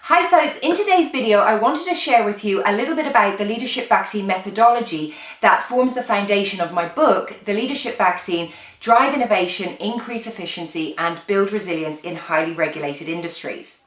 Hi folks, in today's video I wanted to share with you a little bit about the leadership vaccine methodology that forms the foundation of my book, The Leadership Vaccine: Drive Innovation, Increase Efficiency and Build Resilience in Highly Regulated Industries.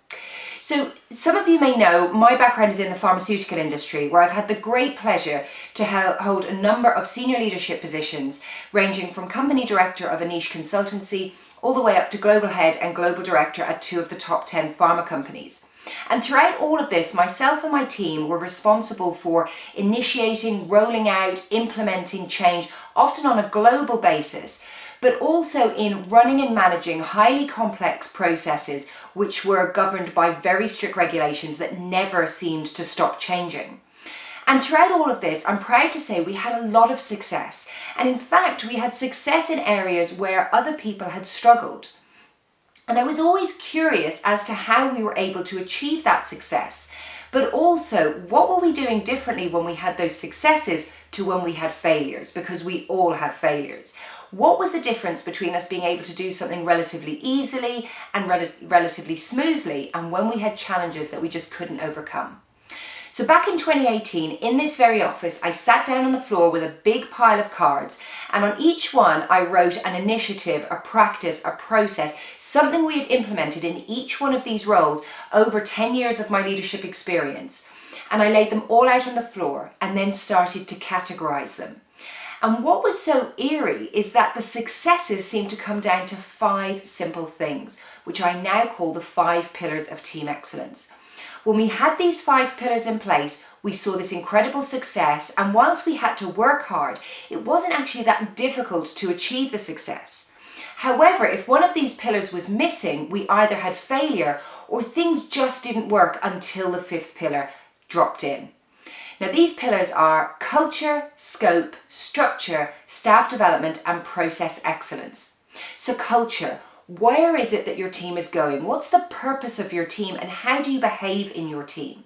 So some of you may know my background is in the pharmaceutical industry, where I've had the great pleasure to hold a number of senior leadership positions ranging from company director of a niche consultancy all the way up to global head and global director at two of the top 10 pharma companies. And throughout all of this, myself and my team were responsible for initiating, rolling out, implementing change, often on a global basis, but also in running and managing highly complex processes which were governed by very strict regulations that never seemed to stop changing. And throughout all of this, I'm proud to say we had a lot of success. And in fact, we had success in areas where other people had struggled. And I was always curious as to how we were able to achieve that success, but also what were we doing differently when we had those successes to when we had failures, because we all have failures. What was the difference between us being able to do something relatively easily and relatively smoothly, and when we had challenges that we just couldn't overcome? So back in 2018, in this very office, I sat down on the floor with a big pile of cards, and on each one I wrote an initiative, a practice, a process, something we had implemented in each one of these roles over 10 years of my leadership experience. And I laid them all out on the floor and then started to categorize them. And what was so eerie is that the successes seemed to come down to 5 simple things, which I now call the 5 pillars of team excellence. When we had these 5 pillars in place, we saw this incredible success, and whilst we had to work hard, it wasn't actually that difficult to achieve the success. However, if one of these pillars was missing, we either had failure or things just didn't work until the 5th pillar dropped in. Now, these pillars are culture, scope, structure, staff development, and process excellence. So culture. Where is it that your team is going? What's the purpose of your team, and how do you behave in your team?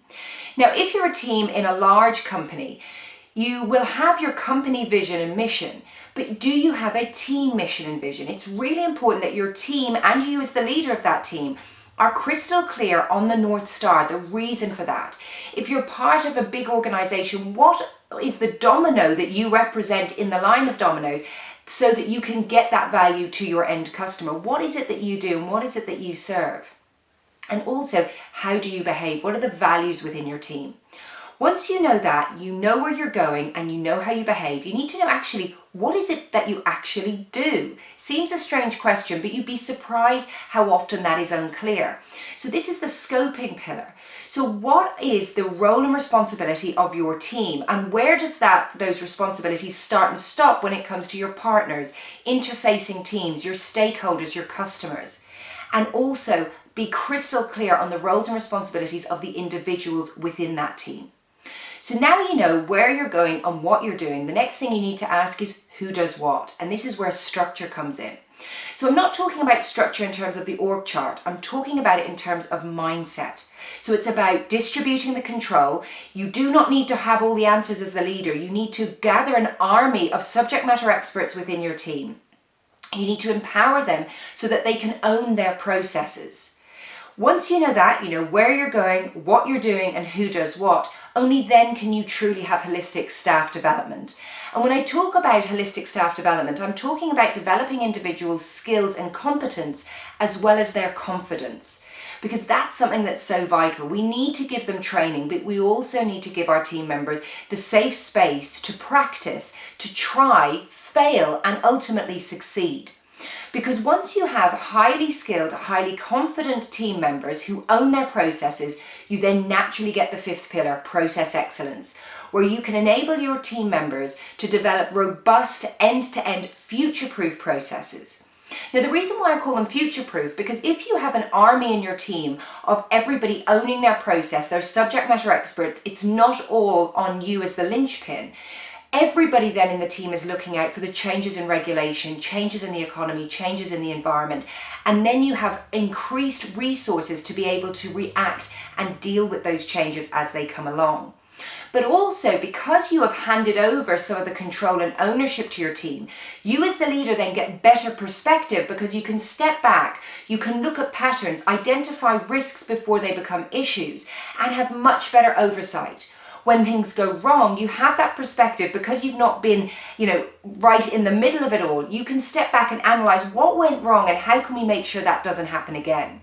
Now, if you're a team in a large company, you will have your company vision and mission, but do you have a team mission and vision? It's really important that your team, and you as the leader of that team, are crystal clear on the North Star, the reason for that. If you're part of a big organization, what is the domino that you represent in the line of dominoes, so that you can get that value to your end customer? What is it that you do, and what is it that you serve? And also, how do you behave? What are the values within your team? Once you know that, you know where you're going and you know how you behave, you need to know actually what is it that you actually do. Seems a strange question, but you'd be surprised how often that is unclear. So this is the scoping pillar. So what is the role and responsibility of your team, and where does those responsibilities start and stop when it comes to your partners, interfacing teams, your stakeholders, your customers? And also be crystal clear on the roles and responsibilities of the individuals within that team. So now you know where you're going and what you're doing. The next thing you need to ask is who does what, and this is where structure comes in. So I'm not talking about structure in terms of the org chart, I'm talking about it in terms of mindset. So it's about distributing the control. You do not need to have all the answers as the leader. You need to gather an army of subject matter experts within your team. You need to empower them so that they can own their processes. Once you know that, you know where you're going, what you're doing, and who does what, only then can you truly have holistic staff development. And when I talk about holistic staff development, I'm talking about developing individuals' skills and competence as well as their confidence, because that's something that's so vital. We need to give them training, but we also need to give our team members the safe space to practice, to try, fail, and ultimately succeed. Because once you have highly skilled, highly confident team members who own their processes, you then naturally get the 5th pillar, process excellence, where you can enable your team members to develop robust, end-to-end, future-proof processes. Now, the reason why I call them future-proof, because if you have an army in your team of everybody owning their process, their subject matter experts, it's not all on you as the linchpin. Everybody then in the team is looking out for the changes in regulation, changes in the economy, changes in the environment, and then you have increased resources to be able to react and deal with those changes as they come along. But also, because you have handed over some of the control and ownership to your team, you as the leader then get better perspective because you can step back, you can look at patterns, identify risks before they become issues, and have much better oversight. When things go wrong, you have that perspective because you've not been, right in the middle of it all. You can step back and analyze what went wrong and how can we make sure that doesn't happen again.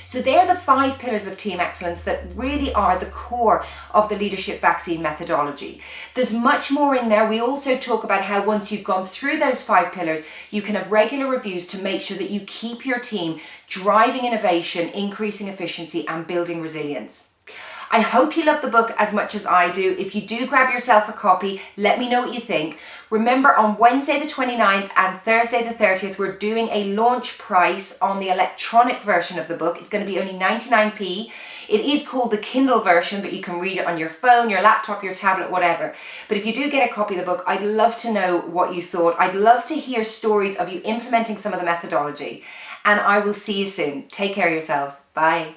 So they're the 5 pillars of team excellence that really are the core of the leadership vaccine methodology. There's much more in there. We also talk about how once you've gone through those 5 pillars, you can have regular reviews to make sure that you keep your team driving innovation, increasing efficiency, and building resilience. I hope you love the book as much as I do. If you do grab yourself a copy, let me know what you think. Remember, on Wednesday the 29th and Thursday the 30th, we're doing a launch price on the electronic version of the book. It's going to be only 99p. It is called the Kindle version, but you can read it on your phone, your laptop, your tablet, whatever. But if you do get a copy of the book, I'd love to know what you thought. I'd love to hear stories of you implementing some of the methodology. And I will see you soon. Take care of yourselves. Bye.